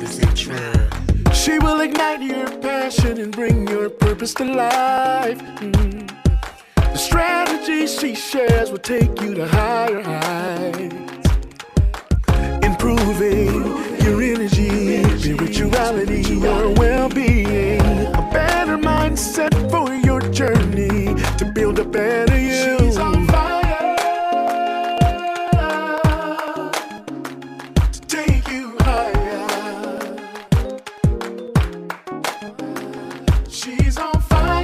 Simply Centrell. She will ignite your passion and bring your purpose to life. The strategy she shares will take you to higher heights, improving your energy, spirituality, your well-being, a better mindset for your journey to build a better you. She's on fire to take you higher. She's on fire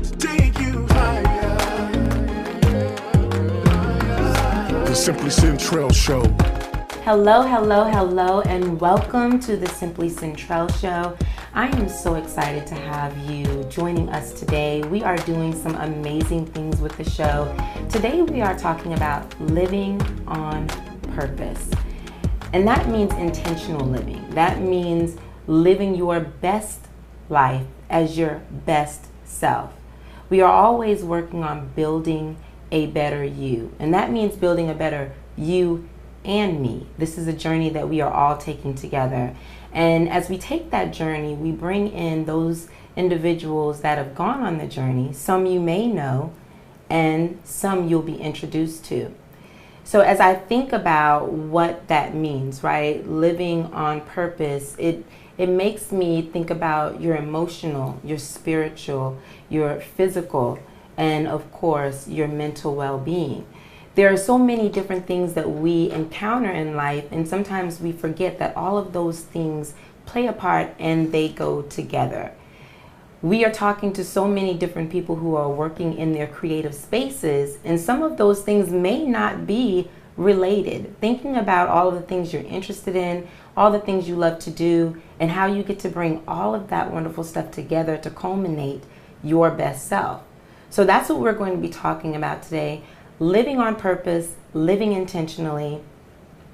to take you higher. The Simply Centrell Show. Hello, hello, hello, and welcome to the Simply Centrell Show. I am so excited to have you joining us today. We are doing some amazing things with the show. Today we are talking about living on purpose. And that means intentional living. That means living your best life as your best self. We are always working on building a better you. And that means building a better you and me. This is a journey that we are all taking together. And as we take that journey, we bring in those individuals that have gone on the journey. Some you may know, and some you'll be introduced to. So as I think about what that means, right? Living on purpose, it makes me think about your emotional, your spiritual, your physical, and of course, your mental well-being. There are so many different things that we encounter in life, and sometimes we forget that all of those things play a part and they go together. We are talking to so many different people who are working in their creative spaces, and some of those things may not be related. Thinking about all of the things you're interested in, all the things you love to do, and how you get to bring all of that wonderful stuff together to culminate your best self. So that's what we're going to be talking about today. Living on purpose, living intentionally.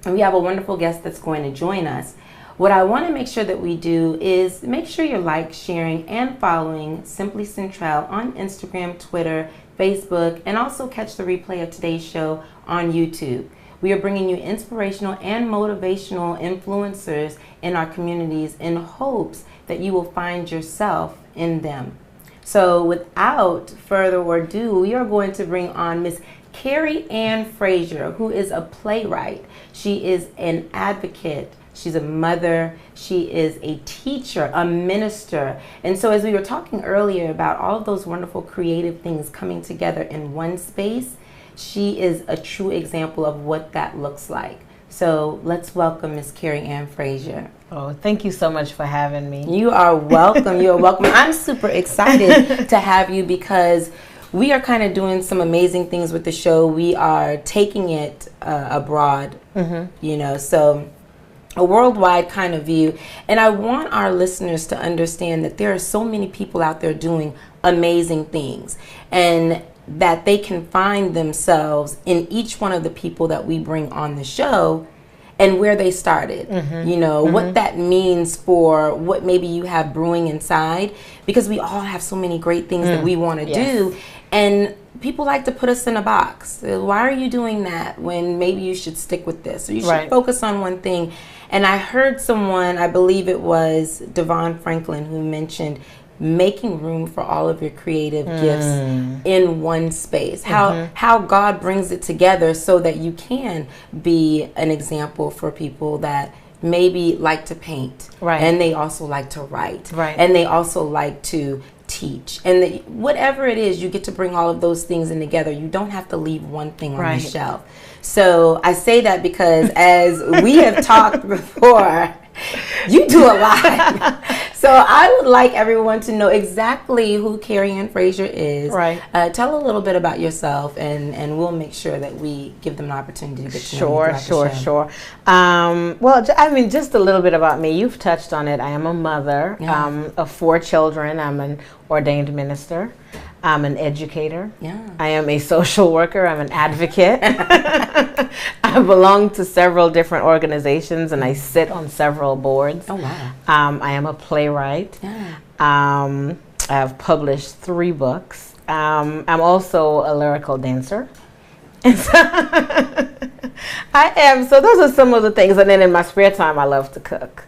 And we have a wonderful guest that's going to join us. What I want to make sure that we do is make sure you're sharing, and following Simply Centrell on Instagram, Twitter, Facebook, and also catch the replay of today's show on YouTube. We are bringing you inspirational and motivational influencers in our communities in hopes that you will find yourself in them. So without further ado, we are going to bring on Miss Kerry Ann Frazier, who is a playwright. She is an advocate. She's a mother. She is a teacher, a minister. And so as we were talking earlier about all of those wonderful creative things coming together in one space, she is a true example of what that looks like. So let's welcome Miss Kerry Ann Frazier. Oh, thank you so much for having me. You are welcome. You are welcome. I'm super excited to have you because we are kind of doing some amazing things with the show. We are taking it abroad, so a worldwide kind of view. And I want our listeners to understand that there are so many people out there doing amazing things, and that they can find themselves in each one of the people that we bring on the show and where they started, what that means for what maybe you have brewing inside, because we all have so many great things that we want to do. And people like to put us in a box. Why are you doing that when maybe you should stick with this, or you should focus on one thing? And I heard someone, I believe it was Devon Franklin, who mentioned making room for all of your creative gifts in one space. How God brings it together so that you can be an example for people that maybe like to paint, and they also like to write, and they also like to teach, and whatever it is, you get to bring all of those things in together. You don't have to leave one thing on the shelf. So I say that because as we have talked before, you do a lot. So I would like everyone to know exactly who Kerry Ann Frazier is. Tell a little bit about yourself, and we'll make sure that we give them an opportunity to get to know you throughout the show. Well, I mean, just a little bit about me. You've touched on it. I am a mother of 4 children. I'm an ordained minister. I'm an educator. I am a social worker. I'm an advocate. I belong to several different organizations, and I sit on several boards. Oh, wow. I am a playwright. I have published 3 books. I'm also a lyrical dancer. I am. So those are some of the things. And then in my spare time, I love to cook.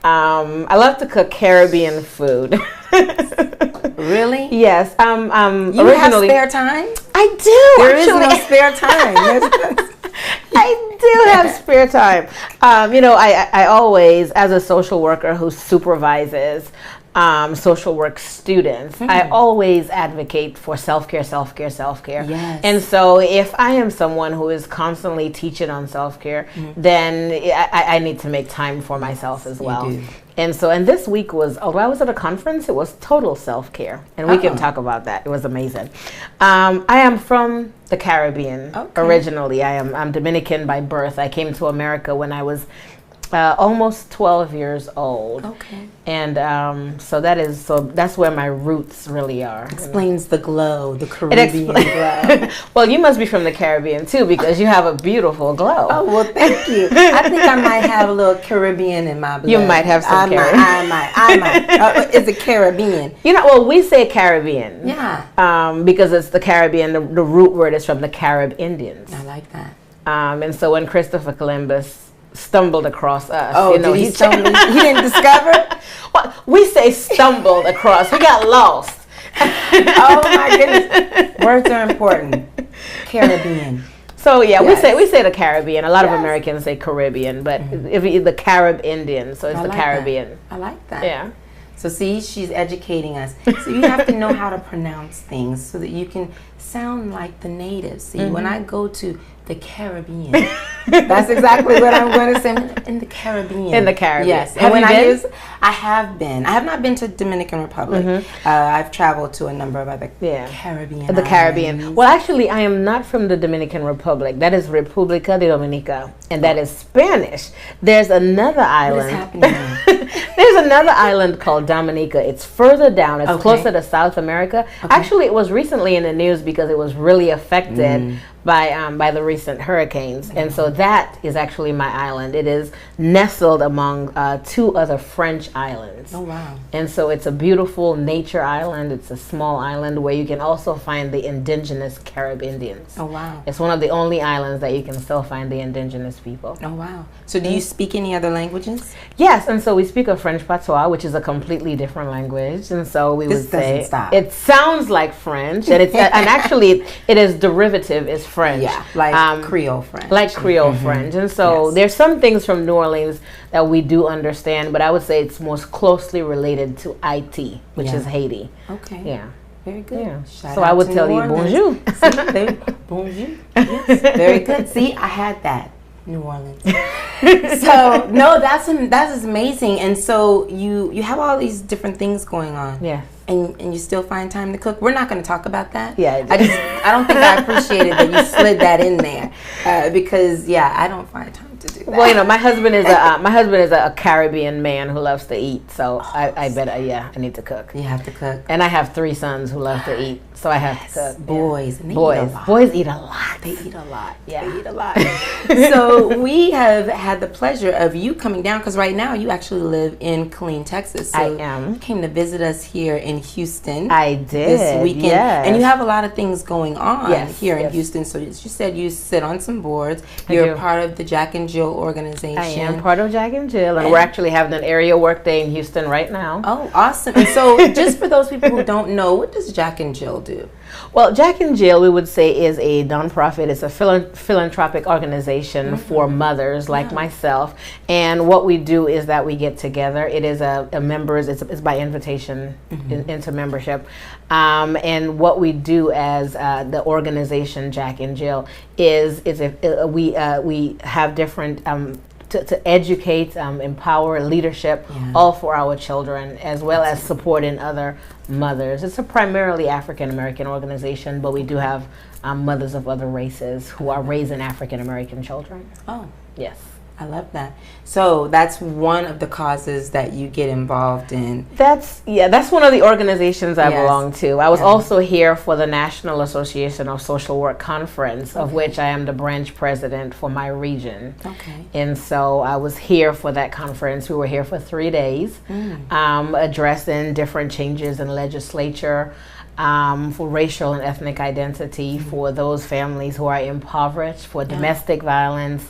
I love to cook Caribbean food. Really? Yes. You have spare time? I do. There is no spare time. I do have spare time. I always, as a social worker who supervises social work students, I always advocate for self-care. Yes. And so if I am someone who is constantly teaching on self-care, then I need to make time for myself as well. You do. And this week was, although I was at a conference, it was total self-care. And we can talk about that. It was amazing. I am from the Caribbean originally. I'm Dominican by birth. I came to America when I was almost 12 years old. Okay. And so that's where my roots really are. Explains the glow, the Caribbean glow. Well, you must be from the Caribbean too, because you have a beautiful glow. Oh, well, thank you. I think I might have a little Caribbean in my blood. You might have some Caribbean. I might. Is it Caribbean? Well, we say Caribbean. Yeah. Because it's the Caribbean, the root word is from the Carib Indians. I like that. And so when Christopher Columbus stumbled across us. Did he stumble? He didn't discover? Well, we say stumbled across. We got lost. Oh my goodness. Words are important. Caribbean. So yeah, we say the Caribbean. A lot of Americans say Caribbean, but if the Carib Indian, so it's the Caribbean. I like that. Yeah. So see, she's educating us. So you have to know how to pronounce things so that you can sound like the natives. See, when I go to the Caribbean, that's exactly what I'm going to say. In the Caribbean. In the Caribbean. Yes. Have you been? I have been. I have not been to Dominican Republic. I've traveled to a number of other Caribbean The Caribbean. islands. Well, actually, I am not from the Dominican Republic. That is República de Dominica, and that is Spanish. There's another island. What is happening? There's another island called Dominica. It's further down. It's closer to South America. Actually, it was recently in the news because it was really affected by the recent hurricanes. And so that is actually my island. It is nestled among two other French islands. Oh, wow. And so it's a beautiful nature island. It's a small island where you can also find the indigenous Carib Indians. Oh, wow. It's one of the only islands that you can still find the indigenous people. Oh, wow. So do you speak any other languages? Yes, and so we speak a French patois, which is a completely different language. And so we would say it sounds like French, and it's and actually it is derivative is French. Yeah, like Creole French. Like Creole French. And so there's some things from New Orleans that we do understand, but I would say it's most closely related to Haiti, which is Haiti. Okay. Yeah. Very good. Yeah. Shout so out I would to tell New you Orleans. bonjour. See, bonjour. Yes. Very good. See, I had that. New Orleans. So no, that's amazing. And so you have all these different things going on. Yeah. And you still find time to cook. We're not going to talk about that. Yeah, I don't think I appreciated that you slid that in there because I don't find time to do that. Well, my husband is a Caribbean man who loves to eat, so I bet I need to cook. You have to cook. And I have 3 sons who love to eat, so I have to cook. Boys, and they boys, eat a lot. Boys eat a lot. They eat a lot. Yeah, they eat a lot. So we have had the pleasure of you coming down because right now you actually live in Killeen, Texas. So I am. You came to visit us here in Houston. I did this weekend, and you have a lot of things going on here in yes. Houston. So you said you sit on some boards. You're a part of the Jack and Jill organization. I am part of Jack and Jill, and we're actually having an area work day in Houston right now. Oh, awesome! And so, just for those people who don't know, what does Jack and Jill do? Well, Jack and Jill, we would say, is a nonprofit. It's a philanthropic organization for mothers like myself. And what we do is that we get together. It is a members. It's by invitation into membership. And what we do as the organization Jack and Jill is we have different. To educate, empower, leadership, all for our children, as well as supporting other mothers. It's a primarily African American organization, but we do have mothers of other races who are raising African American children. Oh, yes. I love that. So that's one of the causes that you get involved in. That's one of the organizations I belong to. I was also here for the National Association of Social Work Conference, of which I am the branch president for my region. Okay. And so I was here for that conference. We were here for 3 days, addressing different changes in legislature, for racial and ethnic identity, for those families who are impoverished, for domestic violence,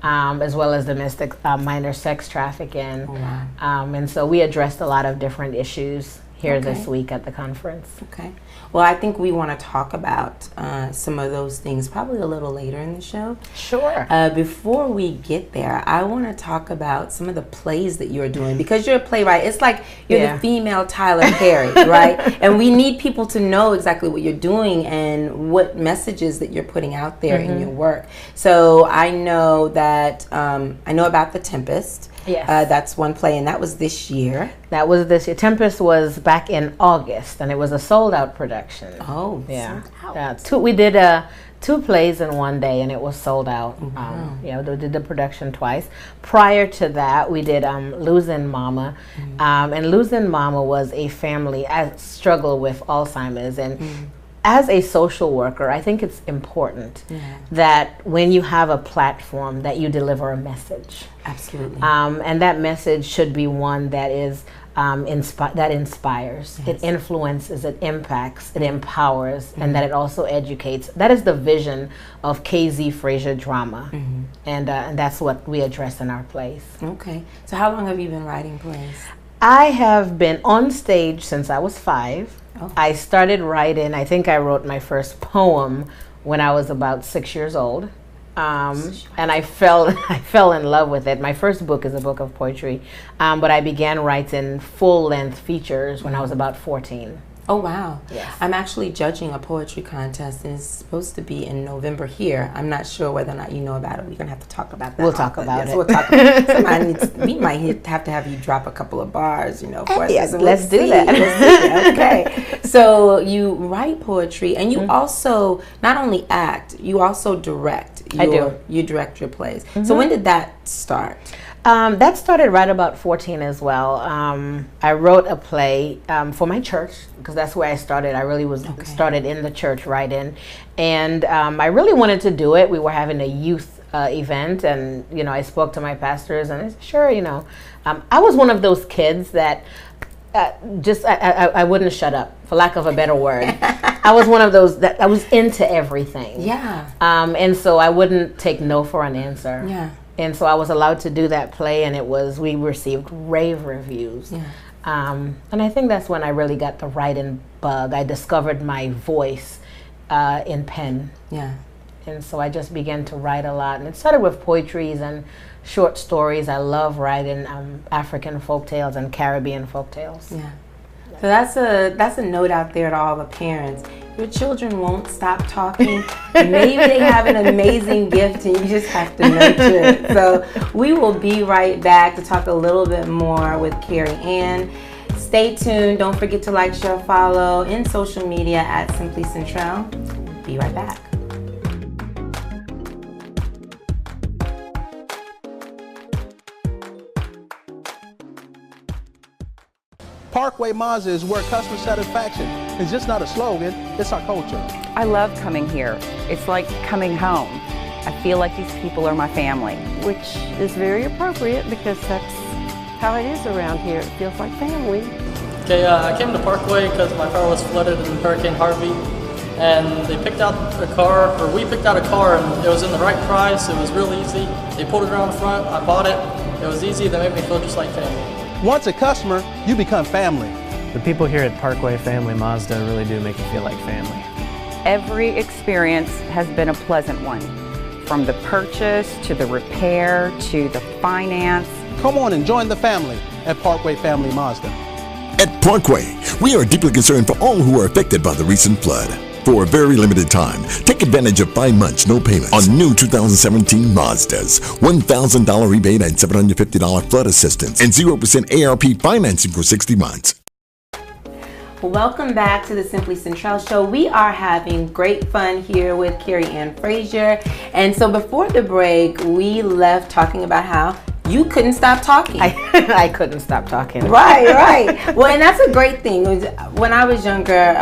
as well as domestic minor sex trafficking. Oh, wow. And so we addressed a lot of different issues here this week at the conference. Okay. Well, I think we want to talk about some of those things probably a little later in the show. Sure. Before we get there, I want to talk about some of the plays that you're doing, because you're a playwright. It's like you're the female Tyler Perry, right? And we need people to know exactly what you're doing and what messages that you're putting out there in your work. So I know that, I know about The Tempest. Yes. That's one play, and that was this year. That was this year. Tempest was back in August, and it was a sold-out production. Oh, yeah. sold out. We did 2 plays in one day, and it was sold out. Wow. We did the production twice. Prior to that, we did Losing Mama, and Losing Mama was a family I struggled with Alzheimer's, and as a social worker, I think it's important that when you have a platform that you deliver a message. Absolutely. And that message should be one that is that inspires, it influences, it impacts, it empowers, and that it also educates. That is the vision of KZ Frazier drama, and that's what we address in our plays. Okay. So how long have you been writing plays? I have been on stage since I was 5. Oh. I started writing, I think I wrote my first poem when I was about 6 years old. And I fell in love with it. My first book is a book of poetry, but I began writing full-length features when I was about 14. Oh, wow. Yes. I'm actually judging a poetry contest, and it's supposed to be in November here. I'm not sure whether or not you know about it. We're going to have to talk about that. We'll talk about it. We'll talk about it. We might have to have you drop a couple of bars, for us. Yes, let's do that. Okay. So you write poetry, and you also not only act, you also direct. I do. You direct your plays. So when did that start? That started right about 14 as well. I wrote a play for my church, because that's where I started. I really was started in the church writing, and I really wanted to do it. We were having a youth event, and I spoke to my pastors, and I said, sure, I was one of those kids that I wouldn't shut up, for lack of a better word. I was one of those that I was into everything. Yeah. And so I wouldn't take no for an answer. Yeah. And so I was allowed to do that play, and we received rave reviews. Yeah. And I think that's when I really got the writing bug. I discovered my voice in pen. Yeah. And so I just began to write a lot. And it started with poetries and short stories. I love writing African folktales and Caribbean folktales. Yeah. So that's a note out there to all the parents. Your children won't stop talking. Maybe they have an amazing gift, and you just have to nurture it. So we will be right back to talk a little bit more with Kerry Ann. Stay tuned. Don't forget to like, share, follow in social media at Simply Centrell. Be right back. Parkway Mazda is where customer satisfaction is just not a slogan, it's our culture. I love coming here. It's like coming home. I feel like these people are my family. Which is very appropriate, because that's how it is around here. It feels like family. Okay, I came to Parkway because my car was flooded in Hurricane Harvey, and they picked out a car, or we picked out a car, and it was in the right price. It was real easy. They pulled it around the front, I bought it. It was easy. They made me feel just like family. Once a customer, you become family. The people here at Parkway Family Mazda really do make you feel like family. Every experience has been a pleasant one, from the purchase to the repair to the finance. Come on and join the family at Parkway Family Mazda. At Parkway, we are deeply concerned for all who are affected by the recent flood. For a very limited time, take advantage of 5 months, no payments on new 2017 Mazdas, $1,000 rebate and $750 flood assistance, and 0% ARP financing for 60 months. Welcome back to the Simply Centrell Show. We are having great fun here with Kerry Ann Frazier. And so before the break, we left talking about how you couldn't stop talking. I couldn't stop talking. Right. Well, and that's a great thing. When I was younger,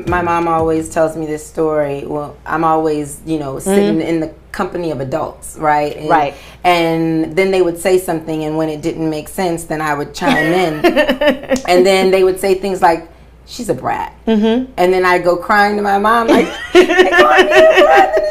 my mom always tells me this story. Well, I'm always, sitting in the company of adults, right? Right. And then they would say something, and when it didn't make sense, then I would chime in. And then they would say things like, she's a brat. And then I go crying to my mom, like, they call me a brat.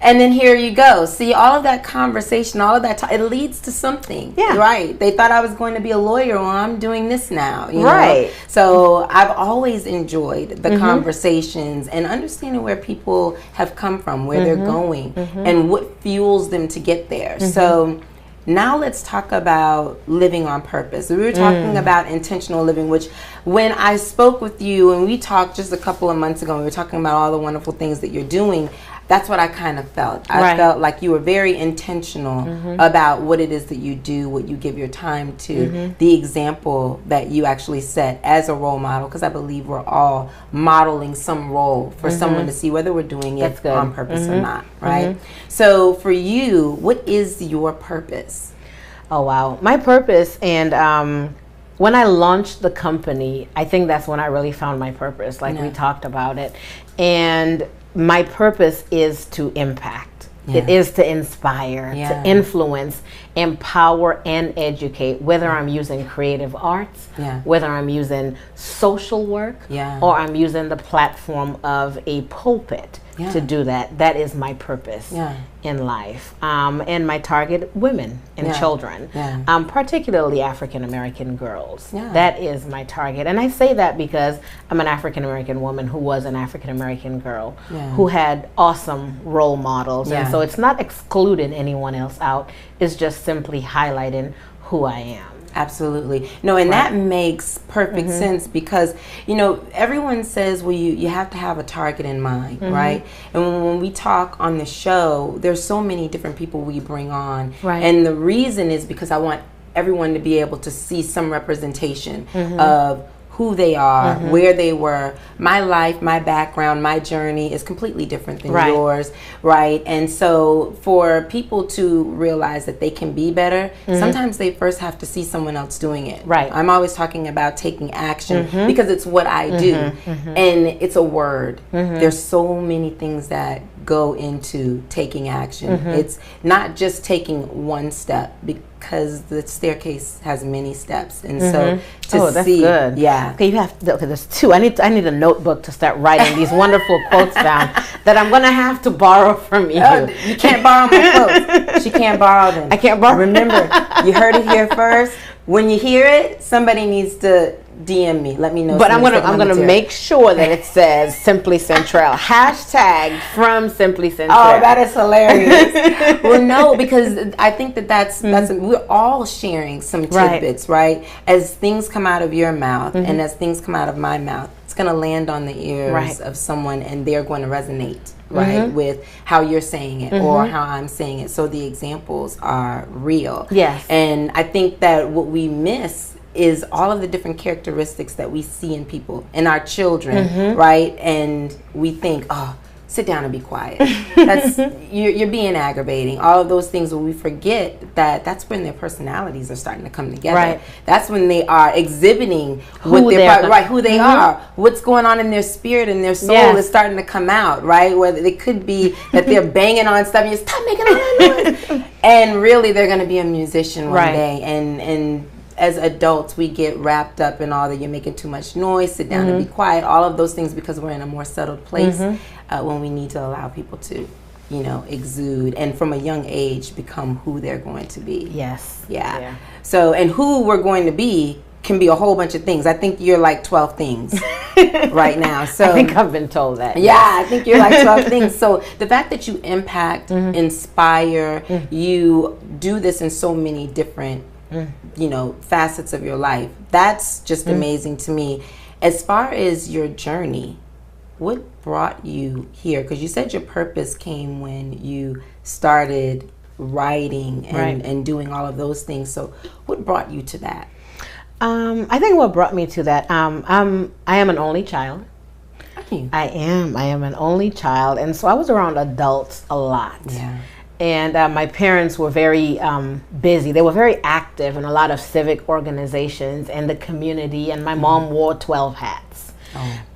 And then here you go. See, all of that conversation, all of that, it leads to something. Yeah. Right. They thought I was going to be a lawyer. Well, I'm doing this now. You Right. know? So I've always enjoyed the conversations and understanding where people have come from, where they're going, and what fuels them to get there. So now let's talk about living on purpose. We were talking about intentional living, which when I spoke with you and we talked just a couple of months ago, we were talking about all the wonderful things that you're doing. That's what I kind of felt. I felt like you were very intentional about what it is that you do, what you give your time to, the example that you actually set as a role model, because I believe we're all modeling some role for someone to see whether we're doing it on purpose or not, right? So for you, what is your purpose? Oh, wow. My purpose, and when I launched the company, I think that's when I really found my purpose, like we talked about it. And my purpose is to impact. It is to inspire, to influence, empower, and educate, whether I'm using creative arts, whether I'm using social work, or I'm using the platform of a pulpit to do that. That is my purpose in life. And my target, women and children, particularly African American girls. That is my target. And I say that because I'm an African American woman who was an African American girl who had awesome role models. And so it's not excluding anyone else out. It's just simply highlighting who I am. Absolutely. No, and that makes perfect sense because, you know, everyone says, well, you have to have a target in mind, right? And when we talk on the show, there's so many different people we bring on. And the reason is because I want everyone to be able to see some representation of who they are, where they were. My life, my background, my journey is completely different than yours, right? And so for people to realize that they can be better, sometimes they first have to see someone else doing it. I'm always talking about taking action because it's what I do. And it's a word. There's so many things that go into taking action. It's not just taking one step, because the staircase has many steps, and so to that's see, good. Okay, you have to, okay, there's two. I need a notebook to start writing these wonderful quotes down that I'm gonna have to borrow from you. You can't borrow my quotes. She can't borrow them. I can't borrow. Remember, you heard it here first. When you hear it, somebody needs to DM me. Let me know. But I'm gonna make sure that it says Simply Centrell. Hashtag from Simply Centrell. Oh, that is hilarious. Well, no, because I think that's we're all sharing some tidbits, right? As things come out of your mouth and as things come out of my mouth, it's gonna land on the ears of someone, and they're going to resonate. With how you're saying it or how I'm saying it. So the examples are real. And I think that what we miss is all of the different characteristics that we see in people, in our children, right? And we think, oh, sit down and be quiet. That's you're being aggravating. All of those things, when we forget that that's when their personalities are starting to come together. That's when they are exhibiting who they are. What's going on in their spirit and their soul is starting to come out, right? Whether it could be that they're banging on stuff and you stop making all that noise. And really they're going to be a musician one day. And as adults, we get wrapped up in all that you're making too much noise, sit down and be quiet, all of those things, because we're in a more settled place when we need to allow people to, you know, exude and from a young age become who they're going to be. So, and who we're going to be can be a whole bunch of things. I think you're like 12 things right now. So I think I've been told that. I think you're like 12 things. So the fact that you impact, inspire, you do this in so many different you know, facets of your life. That's just amazing to me. As far as your journey, what brought you here? Because you said your purpose came when you started writing and doing all of those things. So what brought you to that? I think what brought me to that, I am an only child. I am an only child, and so I was around adults a lot. And my parents were very busy. They were very active in a lot of civic organizations and the community, and my mom wore 12 hats.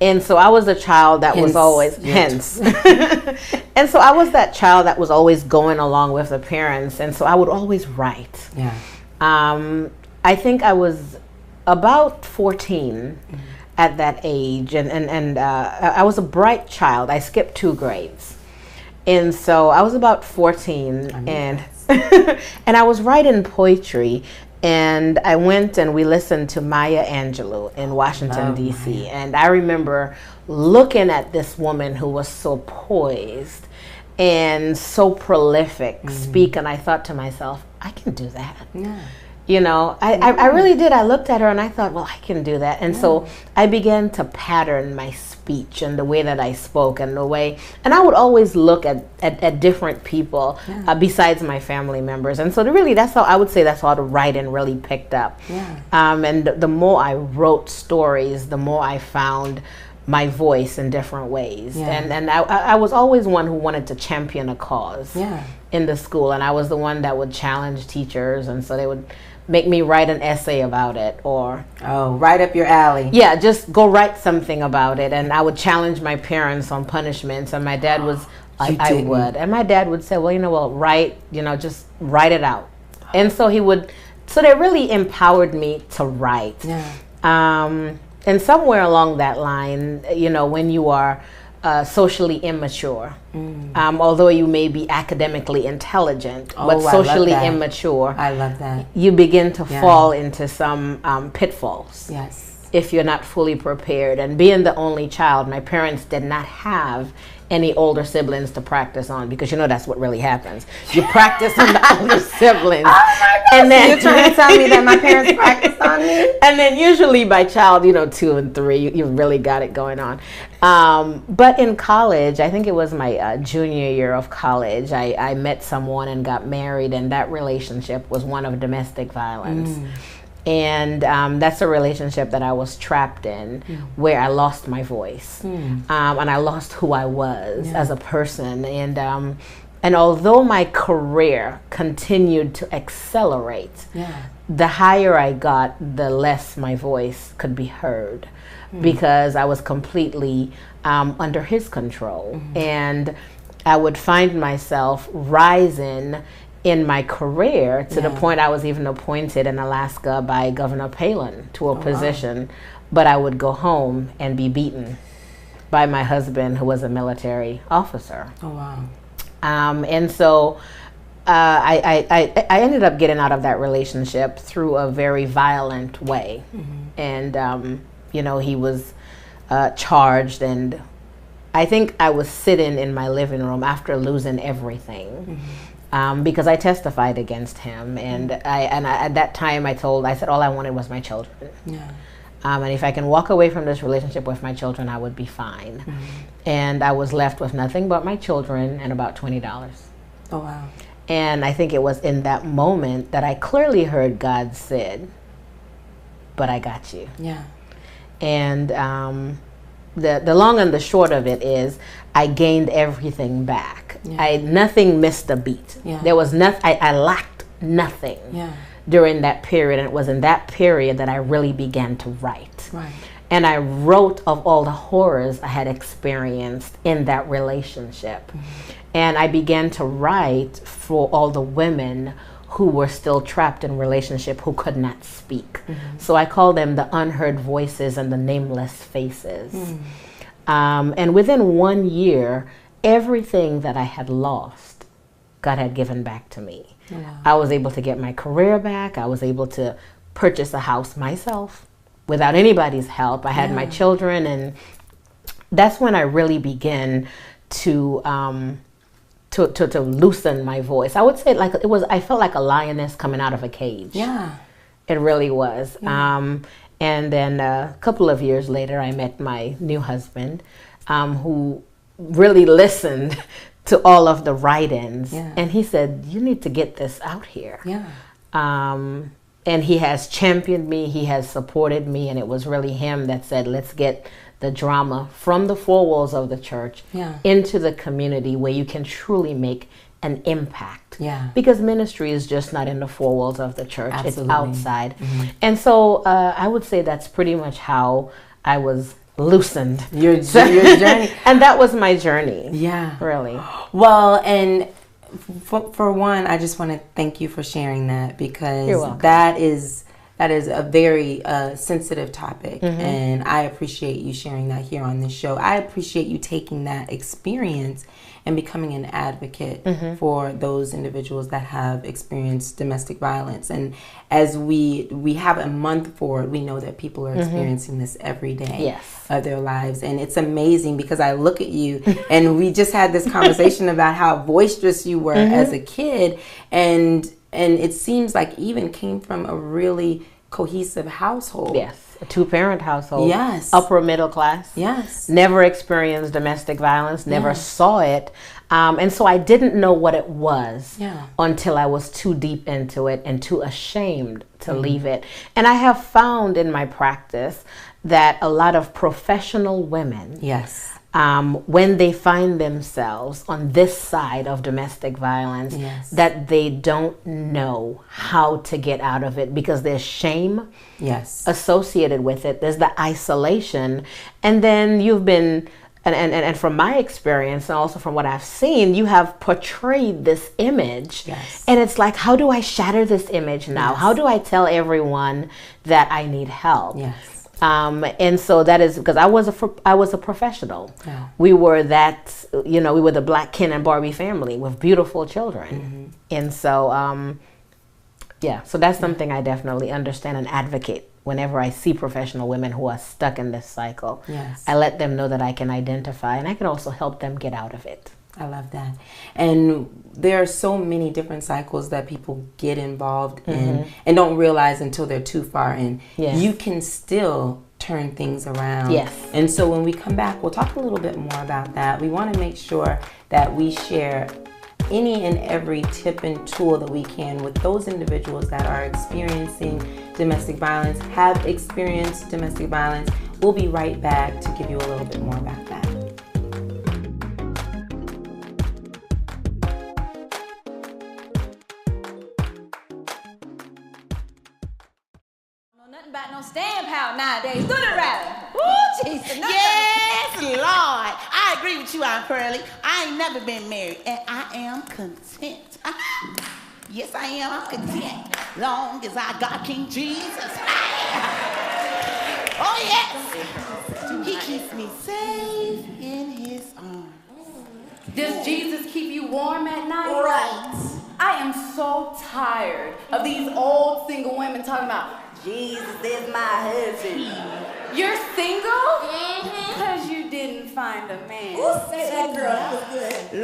And so I was a child that was always, and so I was that child that was always going along with the parents, and so I would always write. I think I was about 14. at that age, and I was a bright child. I skipped 2 grades, and so I was about 14, and and I was writing poetry. And I went and we listened to Maya Angelou in Washington, D.C. And I remember looking at this woman who was so poised and so prolific speak, and I thought to myself, I can do that. Yeah. You know, I really did. I looked at her and I thought, well, I can do that. And so I began to pattern my speech and the way that I spoke and the way, and I would always look at different people besides my family members. And so really, that's how I would say that's how the writing really picked up. Yeah. And the more I wrote stories, the more I found my voice in different ways. Yeah. And I was always one who wanted to champion a cause in the school. And I was the one that would challenge teachers. And so they would make me write an essay about it, or right up your alley. Yeah, just go write something about it. And I would challenge my parents on punishments, and my dad was I would, and my dad would say, well, just write it out. And so so they really empowered me to write. And somewhere along that line, when you are socially immature, although you may be academically intelligent, but socially immature, I love that. You begin to fall into some pitfalls. Yes. If you're not fully prepared. And being the only child, my parents did not have any older siblings to practice on, because that's what really happens. You practice on the older siblings. Oh my gosh, and then you're trying to tell me that my parents practiced on me? And then usually by child, 2 and 3, you really got it going on. But in college, I think it was my junior year of college, I met someone and got married, and that relationship was one of domestic violence. And that's a relationship that I was trapped in, where I lost my voice, and I lost who I was as a person. And although my career continued to accelerate, the higher I got, the less my voice could be heard, because I was completely under his control. And I would find myself rising in my career to the point I was even appointed in Alaska by Governor Palin to a position, but I would go home and be beaten by my husband, who was a military officer. Oh, wow. And so I ended up getting out of that relationship through a very violent way. And, he was charged, and I think I was sitting in my living room after losing everything. Because I testified against him, and at that time I said all I wanted was my children. And if I can walk away from this relationship with my children, I would be fine. And I was left with nothing but my children and about $20. Oh, wow. And I think it was in that moment that I clearly heard God said, but I got you. Yeah. And the long and the short of it is, I gained everything back. Nothing missed a beat. There was nothing. I lacked nothing during that period, and it was in that period that I really began to write. And I wrote of all the horrors I had experienced in that relationship. And I began to write for all the women who were still trapped in relationship, who could not speak. So I call them the unheard voices and the nameless faces. And within 1 year, everything that I had lost, God had given back to me. I was able to get my career back. I was able to purchase a house myself without anybody's help. I had my children, and that's when I really began to loosen my voice. I would say I felt like a lioness coming out of a cage. It really was. And then a couple of years later, I met my new husband, who really listened to all of the write-ins. And he said, you need to get this out here. And he has championed me. He has supported me. And it was really him that said, let's get the drama from the 4 walls of the church into the community, where you can truly make an impact. Because ministry is just not in the 4 walls of the church. Absolutely. It's outside. And so I would say that's pretty much how I was loosened. Your journey. And that was my journey. Really. Well, and for one, I just want to thank you for sharing that, because That is a very sensitive topic, and I appreciate you sharing that here on this show. I appreciate you taking that experience and becoming an advocate for those individuals that have experienced domestic violence. And as we have a month for it, we know that people are experiencing this every day of their lives. And it's amazing because I look at you, and we just had this conversation about how boisterous you were as a kid, and it seems like even came from a really cohesive household. Yes. A 2-parent household. Yes. Upper middle class. Yes. Never experienced domestic violence, never saw it. And so I didn't know what it was until I was too deep into it and too ashamed to leave it. And I have found in my practice that a lot of professional women, when they find themselves on this side of domestic violence, that they don't know how to get out of it because there's shame associated with it. There's the isolation. And then you've been, and from my experience and also from what I've seen, you have portrayed this image. And it's like, how do I shatter this image now? How do I tell everyone that I need help? And so that is because I was a professional. We were that, we were the Black Ken and Barbie family with beautiful children. And so, so that's something I definitely understand and advocate whenever I see professional women who are stuck in this cycle. I let them know that I can identify, and I can also help them get out of it. I love that. And there are so many different cycles that people get involved in and don't realize until they're too far in. You can still turn things around. And so when we come back, we'll talk a little bit more about that. We want to make sure that we share any and every tip and tool that we can with those individuals that are experiencing domestic violence, have experienced domestic violence. We'll be right back to give you a little bit more about that. About no staying power nowadays, do it right. Ooh, Jesus. Yes, Lord. I agree with you, Aunt Pearlie. I ain't never been married, and I am content. Yes, I am. I'm content. Long as I got King Jesus. Oh, yes. He keeps me safe in his arms. Does Jesus keep you warm at night? Right. I am so tired of these old single women talking about Jesus is my husband. You're single? Because you didn't find a man. Who said that, girl? That was good.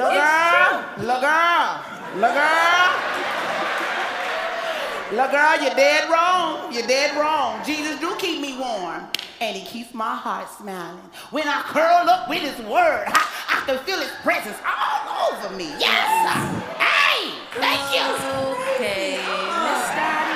Look, girl, you're dead wrong. You're dead wrong. Jesus do keep me warm, and he keeps my heart smiling. When I curl up with his word, I can feel his presence all over me. Yes. Hey, thank you. Okay, Miss Daddy.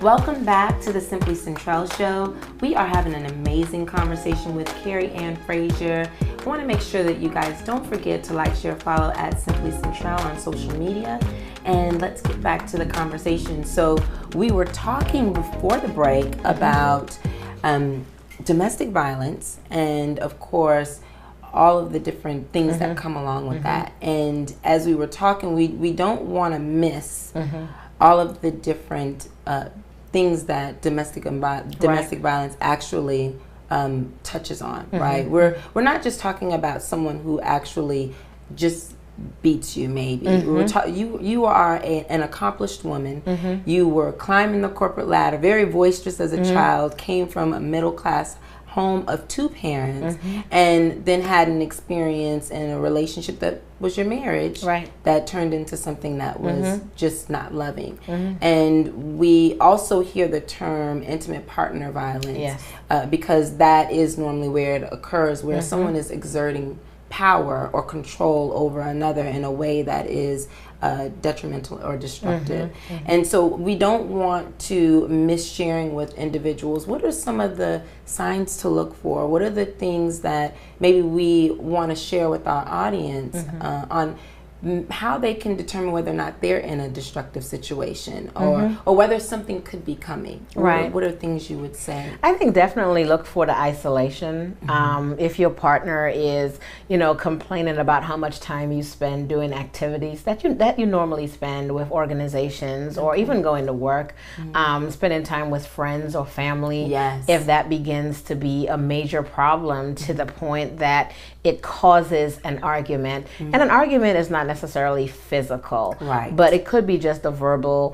Welcome back to the Simply Centrell Show. We are having an amazing conversation with Kerry Ann Frazier. I want to make sure that you guys don't forget to like, share, follow at Simply Centrell on social media. And let's get back to the conversation. So we were talking before the break about domestic violence and, of course, all of the different things that come along with that. And as we were talking, we don't want to miss all of the different things that domestic violence actually touches on, right? We're not just talking about someone who actually just beats you, maybe. You are an accomplished woman. You were climbing the corporate ladder, very boisterous as a child, came from a middle class home of 2 parents, and then had an experience in a relationship that was your marriage, that turned into something that was just not loving. And we also hear the term intimate partner violence, because that is normally where it occurs, where someone is exerting power or control over another in a way that is detrimental or destructive. And so we don't want to miss sharing with individuals. What are some of the signs to look for? What are the things that maybe we want to share with our audience on how they can determine whether or not they're in a destructive situation, or whether something could be coming. Right. What are things you would say? I think definitely look for the isolation. If your partner is, complaining about how much time you spend doing activities that you normally spend with organizations, or even going to work, spending time with friends or family. Yes. If that begins to be a major problem to the point that it causes an argument, and an argument is not necessarily physical, right? But it could be just a verbal,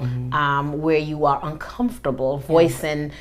where you are uncomfortable voicing.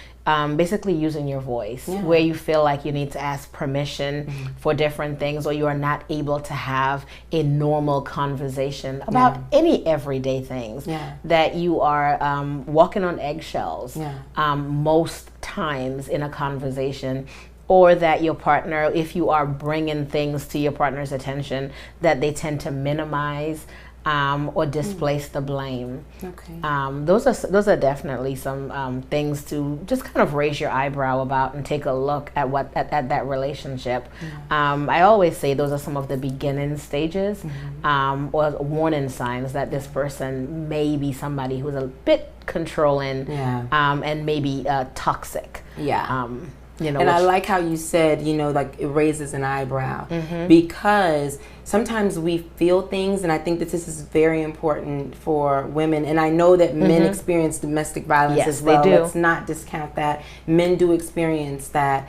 Basically using your voice, where you feel like you need to ask permission for different things, or you are not able to have a normal conversation about any everyday things, that you are walking on eggshells most times in a conversation, or that your partner, if you are bringing things to your partner's attention, that they tend to minimize or displace the blame. Okay. Those are definitely some things to just kind of raise your eyebrow about and take a look at at that relationship. I always say those are some of the beginning stages, or warning signs that this person may be somebody who's a bit controlling, and maybe toxic. And I like how you said, like it raises an eyebrow, because sometimes we feel things, and I think that this is very important for women. And I know that men experience domestic violence as well. They do. Let's not discount that. Men do experience that.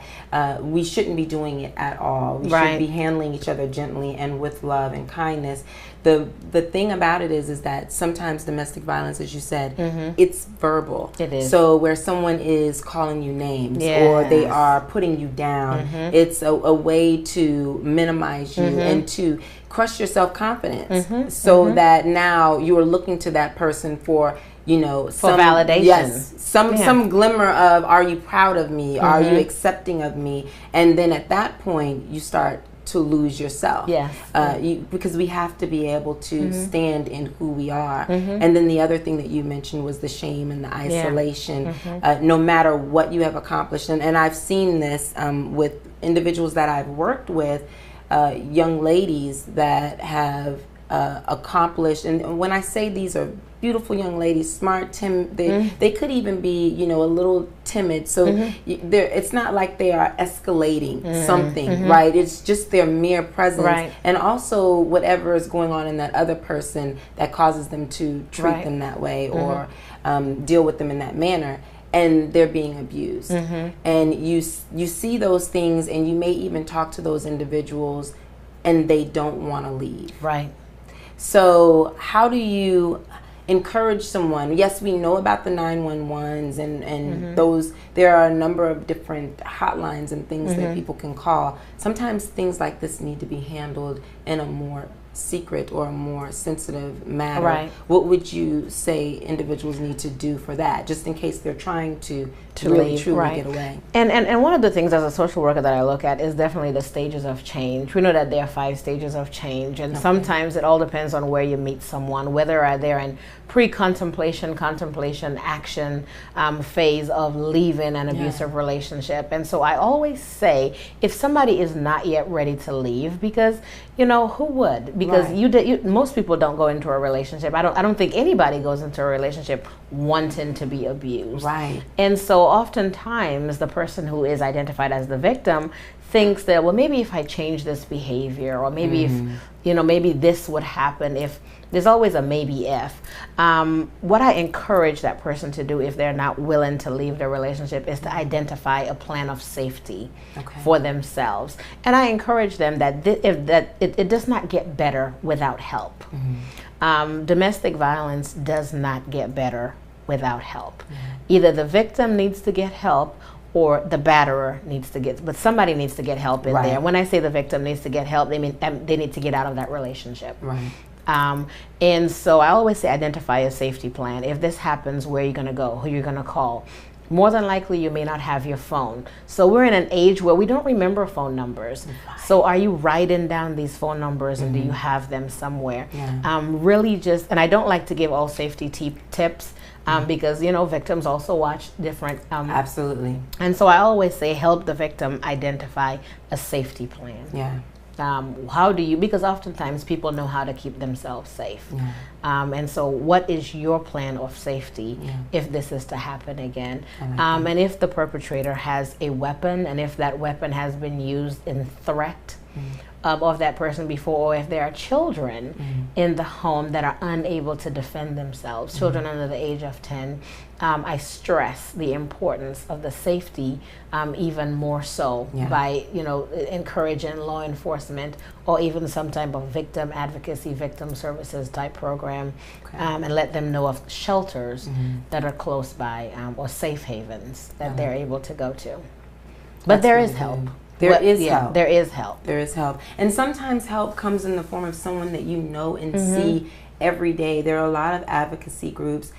We shouldn't be doing it at all. We should be handling each other gently and with love and kindness. The thing about it is that sometimes domestic violence, as you said, it's verbal. It is. So where someone is calling you names, or they are putting you down, it's a way to minimize you and to crush your self-confidence, so that now you are looking to that person for some validation. Yes, some glimmer of, are you proud of me? Are you accepting of me? And then at that point, you start to lose yourself. Because we have to be able to stand in who we are. And then the other thing that you mentioned was the shame and the isolation. No matter what you have accomplished, and I've seen this with individuals that I've worked with, young ladies that have accomplished, and when I say these are beautiful young ladies, smart, they could even be, a little timid. So it's not like they are escalating something, right? It's just their mere presence, and also whatever is going on in that other person that causes them to treat them that way, or deal with them in that manner. And they're being abused. And you see those things, and you may even talk to those individuals, and they don't want to leave. So how do you encourage someone? Yes, we know about the 911s and those. There are a number of different hotlines and things that people can call. Sometimes things like this need to be handled in a more secret or a more sensitive matter. What would you say individuals need to do for that, just in case they're trying to really truly get away? And one of the things as a social worker that I look at is definitely the stages of change. We know that there are 5 stages of change, and sometimes it all depends on where you meet someone, whether they're in pre-contemplation, contemplation, action phase of leaving an abusive relationship. And so I always say, if somebody is not yet ready to leave, because who would? Because most people don't go into a relationship. I don't think anybody goes into a relationship wanting to be abused. And so oftentimes the person who is identified as the victim thinks that, well, maybe if I change this behavior, or maybe if maybe this would happen if. There's always a maybe if. What I encourage that person to do, if they're not willing to leave the relationship, is to identify a plan of safety for themselves. And I encourage them that it does not get better without help. Domestic violence does not get better without help. Either the victim needs to get help, or the batterer needs to but somebody needs to get help in there. When I say the victim needs to get help, they mean they need to get out of that relationship. And so I always say, identify a safety plan. If this happens, where are you going to go? Who you're going to call? More than likely, you may not have your phone. So we're in an age where we don't remember phone numbers. So are you writing down these phone numbers, and do you have them somewhere? Really just, and I don't like to give all safety tips, because victims also watch different. Absolutely. And so I always say, help the victim identify a safety plan. How do you, because oftentimes people know how to keep themselves safe. And so what is your plan of safety if this is to happen again? And if the perpetrator has a weapon, and if that weapon has been used in threat of that person before, or if there are children in the home that are unable to defend themselves, children under the age of 10, I stress the importance of the safety even more so by, encouraging law enforcement or even some type of victim advocacy, victim services type program, and let them know of shelters that are close by, or safe havens that they're able to go to. But there is help. There is help. There is help. There is help. And sometimes help comes in the form of someone that you know and see every day. There are a lot of advocacy groups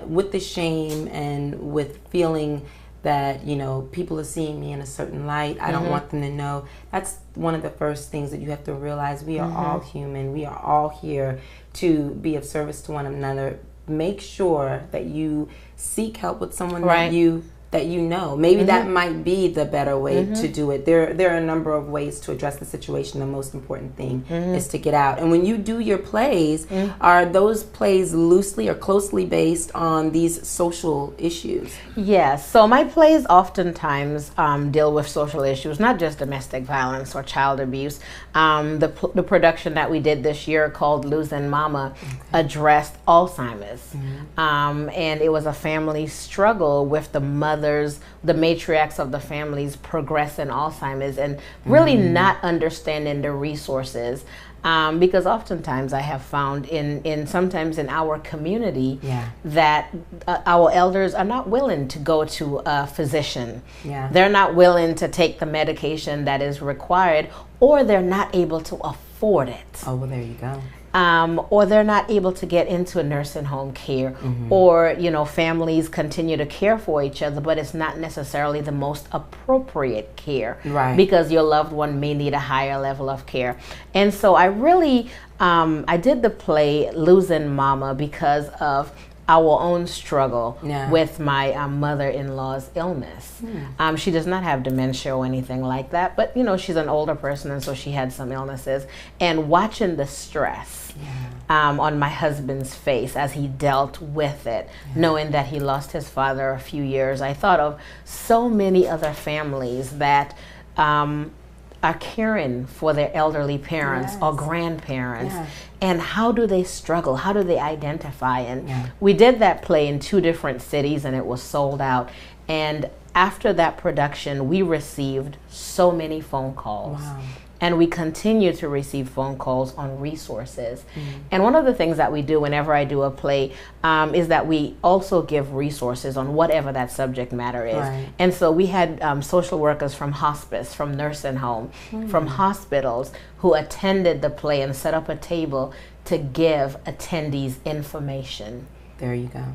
with the shame and with feeling that, people are seeing me in a certain light. I don't want them to know. That's one of the first things that you have to realize. We are all human. We are all here to be of service to one another. Make sure that you seek help with someone that you know. Maybe that might be the better way to do it. There are a number of ways to address the situation. The most important thing is to get out. And when you do your plays, are those plays loosely or closely based on these social issues? Yes. So my plays oftentimes deal with social issues, not just domestic violence or child abuse. The production that we did this year called Losing Mama addressed Alzheimer's. And it was a family struggle with the mothers, the matriarchs of the families progressing Alzheimer's and really not understanding the resources. Because oftentimes I have found sometimes in our community that our elders are not willing to go to a physician. They're not willing to take the medication that is required, or they're not able to afford it. Oh, well, there you go. Or they're not able to get into a nursing home care, or families continue to care for each other, but it's not necessarily the most appropriate care, because your loved one may need a higher level of care. And so I really I did the play Losing Mama because of our own struggle with my mother-in-law's illness. She does not have dementia or anything like that, but she's an older person, and so she had some illnesses. And watching the stress on my husband's face as he dealt with it, knowing that he lost his father a few years, I thought of so many other families that are caring for their elderly parents or grandparents, and how do they struggle? How do they identify? And we did that play in 2 different cities, and it was sold out. And after that production, we received so many phone calls. And we continue to receive phone calls on resources. And one of the things that we do whenever I do a play is that we also give resources on whatever that subject matter is. And so we had social workers from hospice, from nursing home, from hospitals who attended the play and set up a table to give attendees information. There you go.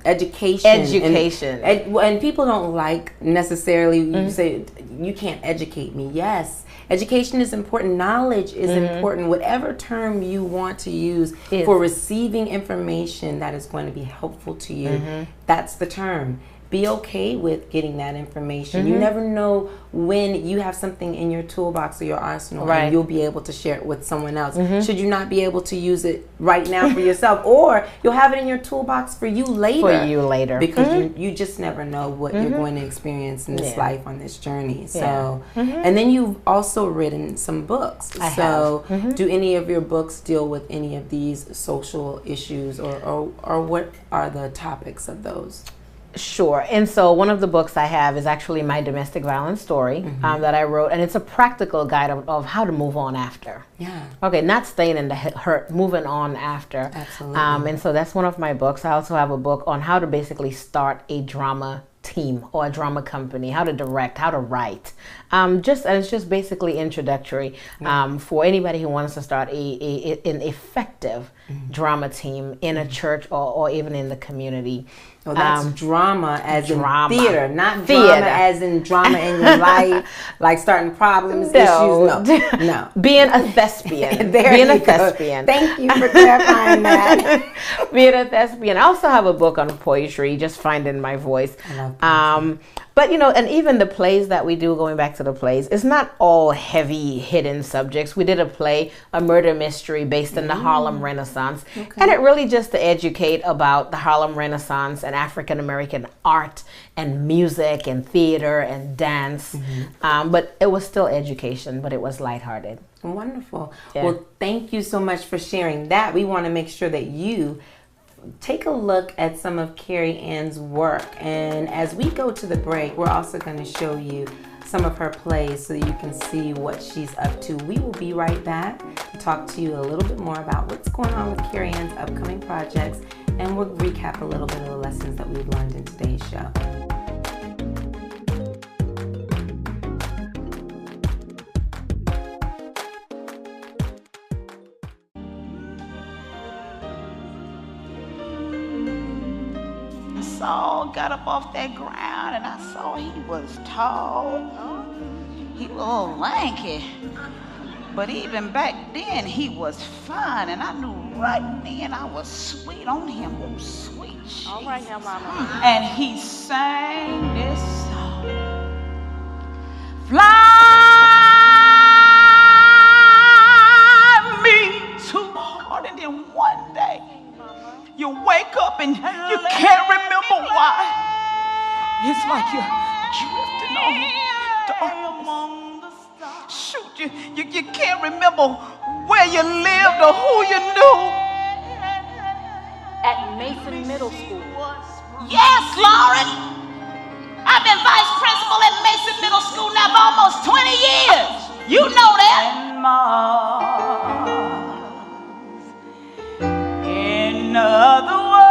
Education. And people don't like necessarily, you say, you can't educate me. Yes. Education is important. Knowledge is important. Whatever term you want to use for receiving information that is going to be helpful to you, that's the term. Be okay with getting that information. You never know when you have something in your toolbox or your arsenal and you'll be able to share it with someone else. Should you not be able to use it right now for yourself, or you'll have it in your toolbox for you later. Because you just never know what you're going to experience in this life, on this journey. So, and then you've also written some books. Do any of your books deal with any of these social issues, or what are the topics of those? Sure. And so one of the books I have is actually my domestic violence story that I wrote, and it's a practical guide of how to move on after. Okay, not staying in the hurt, moving on after. Absolutely. And so that's one of my books. I also have a book on how to basically start a drama team or a drama company, how to direct, how to write. And it's just basically introductory for anybody who wants to start an effective drama team in a church or even in the community. Oh, that's drama as in theater, not drama as in drama in your life, like starting problems, issues. No. Being a thespian. Being a thespian. Thank you for clarifying that. Being a thespian. I also have a book on poetry, just finding my voice. But and even the plays that we do, going back to the plays, it's not all heavy hidden subjects. We did a play, a murder mystery based in the Harlem Renaissance, and it really just to educate about the Harlem Renaissance and African American art and music and theater and dance. But it was still education, but it was lighthearted. Wonderful. Yeah. Well, thank you so much for sharing that. We want to make sure that you take a look at some of Kerry Ann's work. And as we go to the break, we're also going to show you some of her plays so that you can see what she's up to. We will be right back to talk to you a little bit more about what's going on with Kerry Ann's upcoming projects, and we'll recap a little bit of the lessons that we've learned in today's show. Saul got up off that ground and I saw he was tall. He was a little lanky. But even back then he was fine, and I knew right then I was sweet on him. Oh, sweet Jesus. All right now, Mama. And he sang this song. Fly me too hard, and then one day you wake up and you can't remember why. It's like you're drifting on the stars. Shoot, you can't remember where you lived or who you knew. At Mason Middle School. Yes, Lauren. I've been vice principal at Mason Middle School now for almost 20 years. You know that. In other words,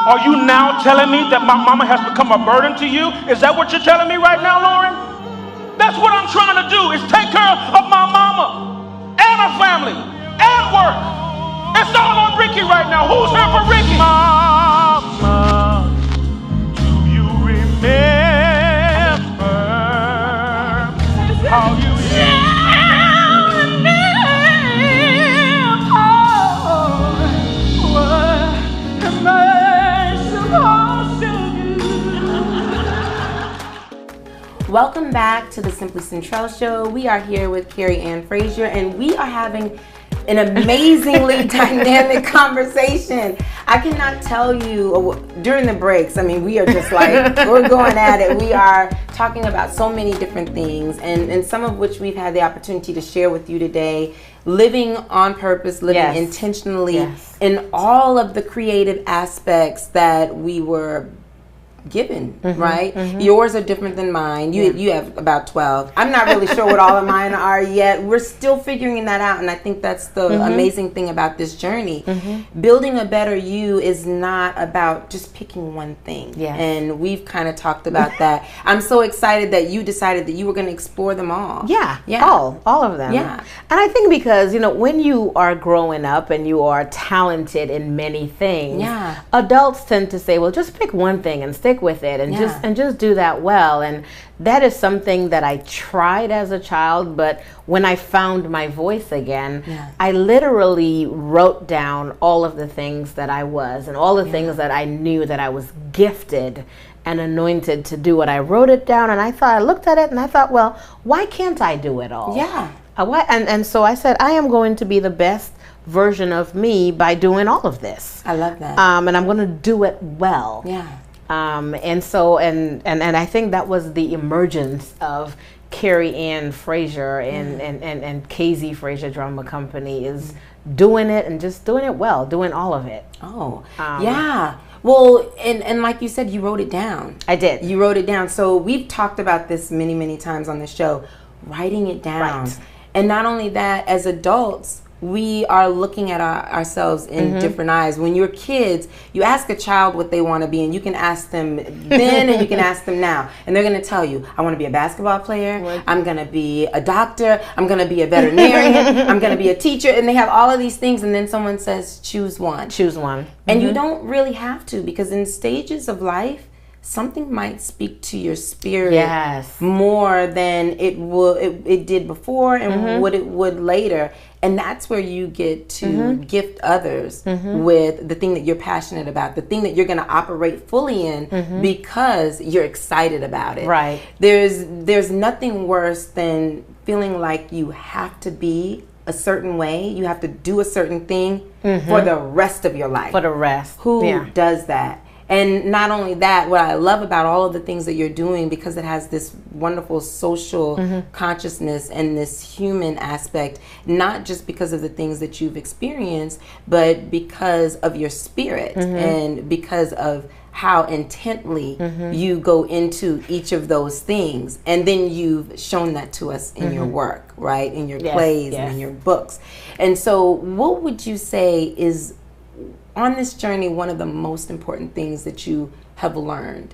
are you now telling me that my mama has become a burden to you? Is that what you're telling me right now, Lauren? That's what I'm trying to do, is take care of my mama and her family and work. It's all on Ricky right now. Who's here for Ricky? Mama, do you remember how you Welcome back to the Simply Centrell Show. We are here with Kerry Ann Frazier, and we are having an amazingly dynamic conversation. I cannot tell you, during the breaks, I mean, we are just like, we're going at it. We are talking about so many different things, and some of which we've had the opportunity to share with you today. Living on purpose, living intentionally in all of the creative aspects that we were given, right? Yours are different than mine. You have about 12. I'm not really sure what all of mine are yet. We're still figuring that out, and I think that's the amazing thing about this journey. Building a better you is not about just picking one thing. And we've kind of talked about that. I'm so excited that you decided that you were going to explore them all. All of them. And I think because, when you are growing up and you are talented in many things, adults tend to say, well, just pick one thing and stick with it and just do that well. And that is something that I tried as a child, but when I found my voice again, I literally wrote down all of the things that I was and all the things that I knew that I was gifted and anointed to do. What I wrote it down, and I looked at it and I thought, well, why can't I do it all? And so I said, I am going to be the best version of me by doing all of this. I love that. And I'm going to do it well. And so I think that was the emergence of Kerry Ann Frazier and KZ Frazier Drama Company, is doing it and just doing it well, doing all of it. Well, and like you said, you wrote it down. I did. You wrote it down. So we've talked about this many, many times on the show, writing it down. And not only that, as adults, we are looking at ourselves in different eyes. When you're kids, you ask a child what they want to be, and you can ask them then and you can ask them now. And they're going to tell you, I want to be a basketball player, I'm going to be a doctor, I'm going to be a veterinarian, I'm going to be a teacher. And they have all of these things, and then someone says, choose one. Choose one. And you don't really have to, because in stages of life, something might speak to your spirit more than it did before and what it would later. And that's where you get to gift others with the thing that you're passionate about, the thing that you're going to operate fully in because you're excited about it. Right. There's nothing worse than feeling like you have to be a certain way, you have to do a certain thing for the rest of your life. For the rest. Who does that? And not only that, what I love about all of the things that you're doing, because it has this wonderful social consciousness and this human aspect, not just because of the things that you've experienced, but because of your spirit and because of how intently you go into each of those things. And then you've shown that to us in your work, right? In your plays and in your books. And so what would you say is, on this journey, one of the most important things that you have learned?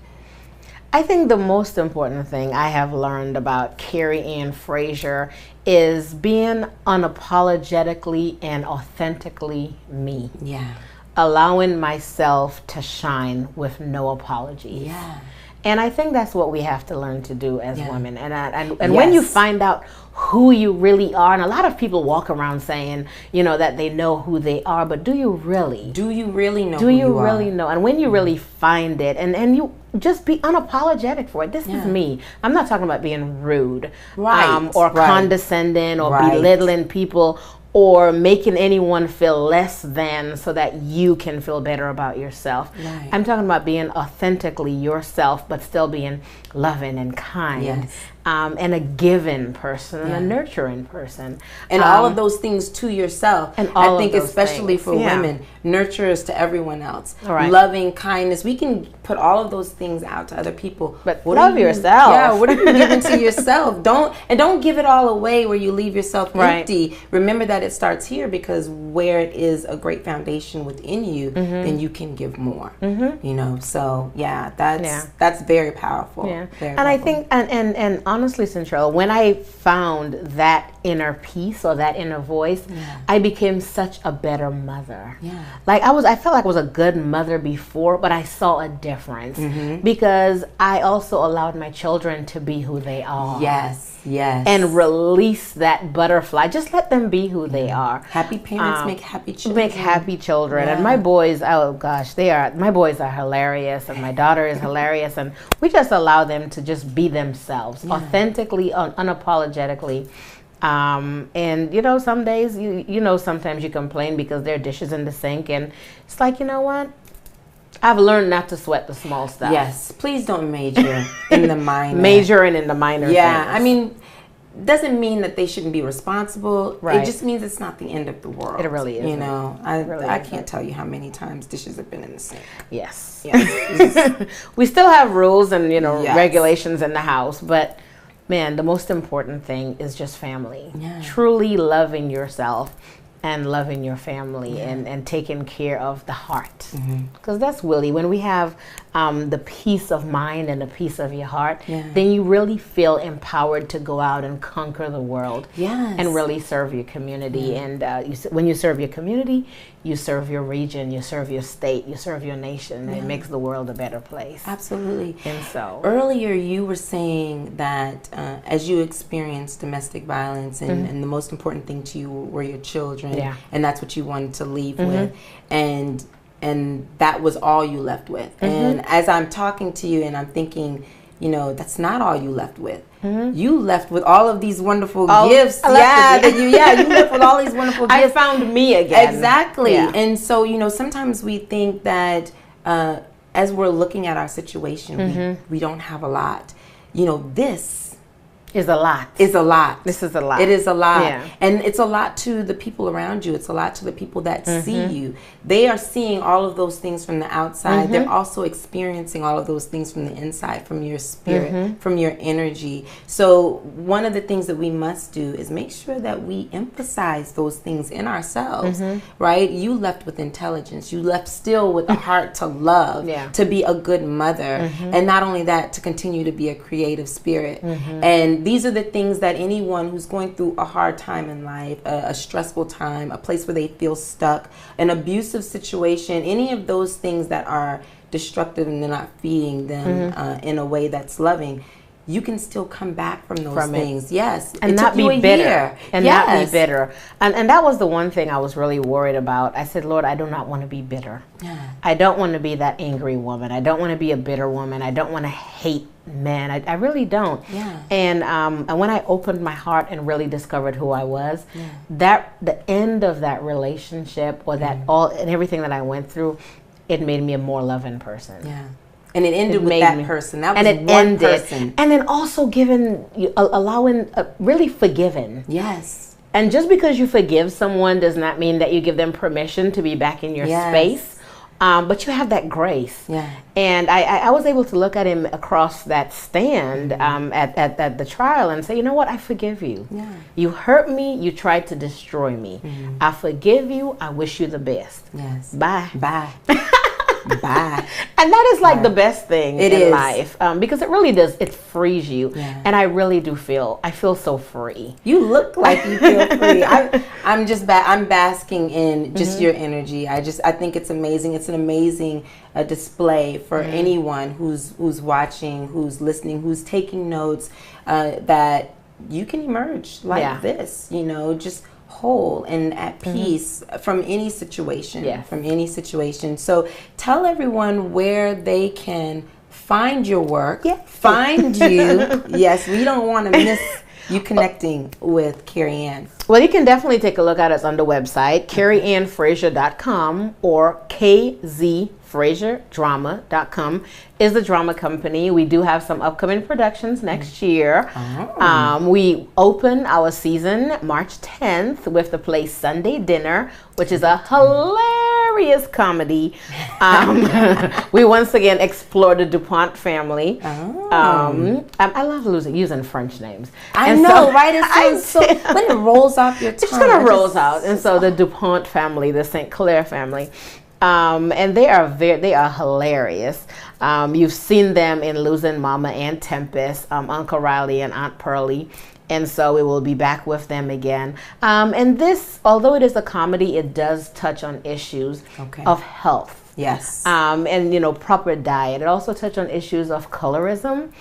I think the most important thing I have learned about Kerry Ann Frazier is being unapologetically and authentically me. Yeah. Allowing myself to shine with no apologies. Yeah. And I think that's what we have to learn to do as women. And when you find out who you really are, and a lot of people walk around saying, you know, that they know who they are, but do you really? Do you really know do you really know? And when you really find it, and you just be unapologetic for it. This is me. I'm not talking about being rude, or condescending, or belittling people, or making anyone feel less than so that you can feel better about yourself. Right. I'm talking about being authentically yourself, but still being loving and kind, and a giving person and a nurturing person. And all of those things to yourself. And I think especially for women, nurturers to everyone else. Loving, kindness. We can put all of those things out to other people. But love yourself. Yeah, what are you giving to yourself? Don't give it all away where you leave yourself empty. Remember that it starts here, because where it is a great foundation within you, then you can give more. You know, so that's very powerful. Yeah. Very and I powerful. think, and honestly, Centrell, when I found that inner peace or that inner voice, I became such a better mother. Yeah. Like I felt like I was a good mother before, but I saw a difference because I also allowed my children to be who they are. Yes. And release that butterfly. Just let them be who they are. Happy parents make happy children. Make happy children. And my boys, oh gosh, my boys are hilarious, and my daughter is hilarious, and we just allow them to just be themselves, authentically, unapologetically. And you know, some days, you know, sometimes you complain because there are dishes in the sink, and it's like, you know what? I've learned not to sweat the small stuff. Yes, please don't major in the minor. Majoring in the minor things. I mean, doesn't mean that they shouldn't be responsible. It just means it's not the end of the world. It really is. You know, I can't tell you how many times dishes have been in the sink. Yes. We still have rules and, you know, regulations in the house, but man, the most important thing is just family. Truly loving yourself and loving your family and taking care of the heart. Because that's really, when we have the peace of mind and the peace of your heart, then you really feel empowered to go out and conquer the world and really serve your community. And when you serve your community, you serve your region, you serve your state, you serve your nation, and it makes the world a better place. Absolutely. And so earlier you were saying that as you experienced domestic violence and the most important thing to you were your children, and that's what you wanted to leave with, and that was all you left with. And as I'm talking to you and I'm thinking, you know, that's not all you left with. You left with all of these wonderful gifts. You left with all these wonderful gifts. I found me again. Exactly. And so, you know, sometimes we think that as we're looking at our situation, we don't have a lot. You know, this is a lot. Is a lot. This is a lot. It is a lot. And it's a lot to the people around you. It's a lot to the people that see you. They are seeing all of those things from the outside. They're also experiencing all of those things from the inside, from your spirit, from your energy. So one of the things that we must do is make sure that we emphasize those things in ourselves, right? You left with intelligence. You left still with a heart to love, to be a good mother. And not only that, to continue to be a creative spirit. And Like, these are the things that anyone who's going through a hard time in life, a stressful time, a place where they feel stuck, an abusive situation, any of those things that are destructive and they're not feeding them in a way that's loving, you can still come back from those things. Yes. And not be bitter. And not be bitter. And that was the one thing I was really worried about. I said, Lord, I do not want to be bitter. Yeah. I don't want to be that angry woman. I don't want to be a bitter woman. I don't want to hate men. I really don't. Yeah. And when I opened my heart and really discovered who I was, the end of that relationship or that all and everything that I went through, it made me a more loving person. Yeah. And it ended with that person. That was one person. And then also allowing, really forgiving. Yes. And just because you forgive someone does not mean that you give them permission to be back in your space. But you have that grace. Yeah. And I was able to look at him across that stand at the trial and say, you know what, I forgive you. Yeah. You hurt me, you tried to destroy me. I forgive you, I wish you the best. Yes. Bye. Bye. Bye. And that is like the best thing in life, because it really does, it frees you. Yeah. And I really do I feel so free. You look like you feel free. I'm basking in just your energy. I think it's amazing. It's an amazing display for anyone who's watching, who's listening, who's taking notes, that you can emerge like this, you know, just whole and at peace from any situation, from any situation. So tell everyone where they can find your work, find you. Yes, we don't want to miss you connecting with Kerry Ann. Well, you can definitely take a look at us on the website, kerryannfrazier.com or kzfrazierdrama.com is the drama company. We do have some upcoming productions next year. We open our season March 10th with the play Sunday Dinner, which is a hilarious comedy. We once again explore the DuPont family. I love using French names. I know, right? It sounds so, when it rolls off your tongue. It just kind of rolls out. And so the DuPont family, the St. Clair family, and they are hilarious. You've seen them in Losing Mama and Tempest, Uncle Riley and Aunt Pearlie. And so we will be back with them again. And this, although it is a comedy, it does touch on issues of health. Yes. And, you know, proper diet. It also touched on issues of colorism,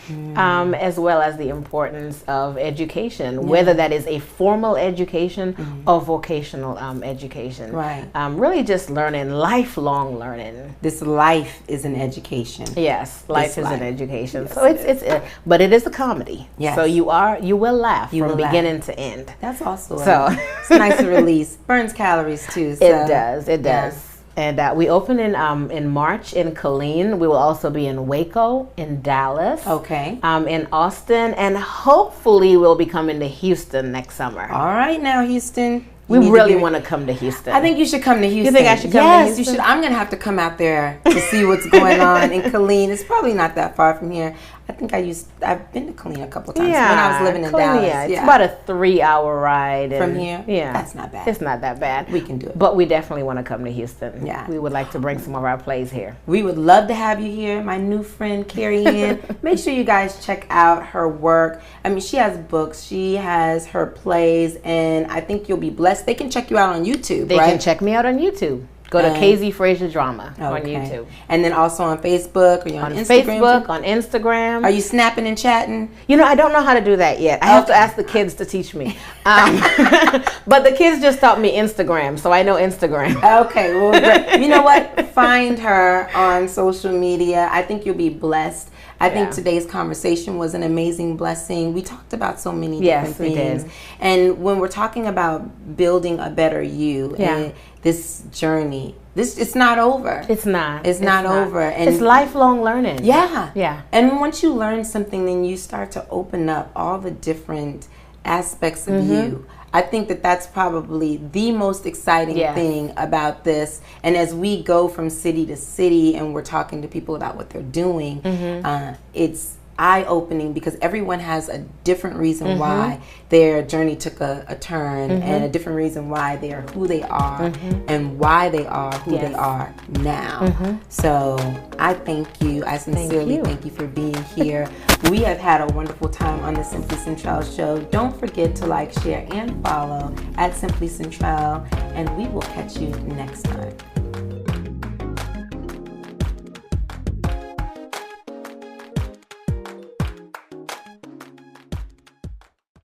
as well as the importance of education, whether that is a formal education or vocational education. Right. Really just learning, lifelong learning. This life is an education. Yes, life is an education. Yes, so but it is a comedy. Yes. So you will laugh from beginning to end. That's also it's nice to release. Burns calories too. So. It does. Yeah. And we open in March in Killeen. We will also be in Waco, in Dallas, in Austin, and hopefully we'll be coming to Houston next summer. All right, now Houston. We really want to come to Houston. I think you should come to Houston. You think I should come to Houston? Yes, you should. I'm going to have to come out there to see what's going on in Killeen. It's probably not that far from here. I think I've been to Killeen a couple of times when I was living in Dallas. Yeah, it's about a 3-hour ride. From here? Yeah. That's not bad. It's not that bad. We can do it. But we definitely want to come to Houston. Yeah. We would like to bring some of our plays here. We would love to have you here, my new friend, Kerry Ann. Make sure you guys check out her work. I mean, she has books. She has her plays, and I think you'll be blessed. They can check you out on YouTube, They can check me out on YouTube. Go to KZ Frazier Drama on YouTube. And then also on Facebook. Are you on Instagram? Facebook, on Instagram. Are you snapping and chatting? You know, I don't know how to do that yet. I have to ask the kids to teach me. But the kids just taught me Instagram, so I know Instagram. Okay, well, great. You know what? Find her on social media. I think you'll be blessed. I think today's conversation was an amazing blessing. We talked about so many different things. And when we're talking about building a better you, and this journey, it's not over. It's not. It's not over. And it's lifelong learning. Yeah. Yeah. And once you learn something, then you start to open up all the different aspects of you. I think that's probably the most exciting thing about this. And as we go from city to city and we're talking to people about what they're doing, eye-opening, because everyone has a different reason why their journey took a turn, and a different reason why they are who they are, and why they are who they are now. So I thank you. I sincerely thank you for being here. We have had a wonderful time on the Simply Centrell Show. Don't forget to like, share, and follow at Simply Centrell, and we will catch you next time.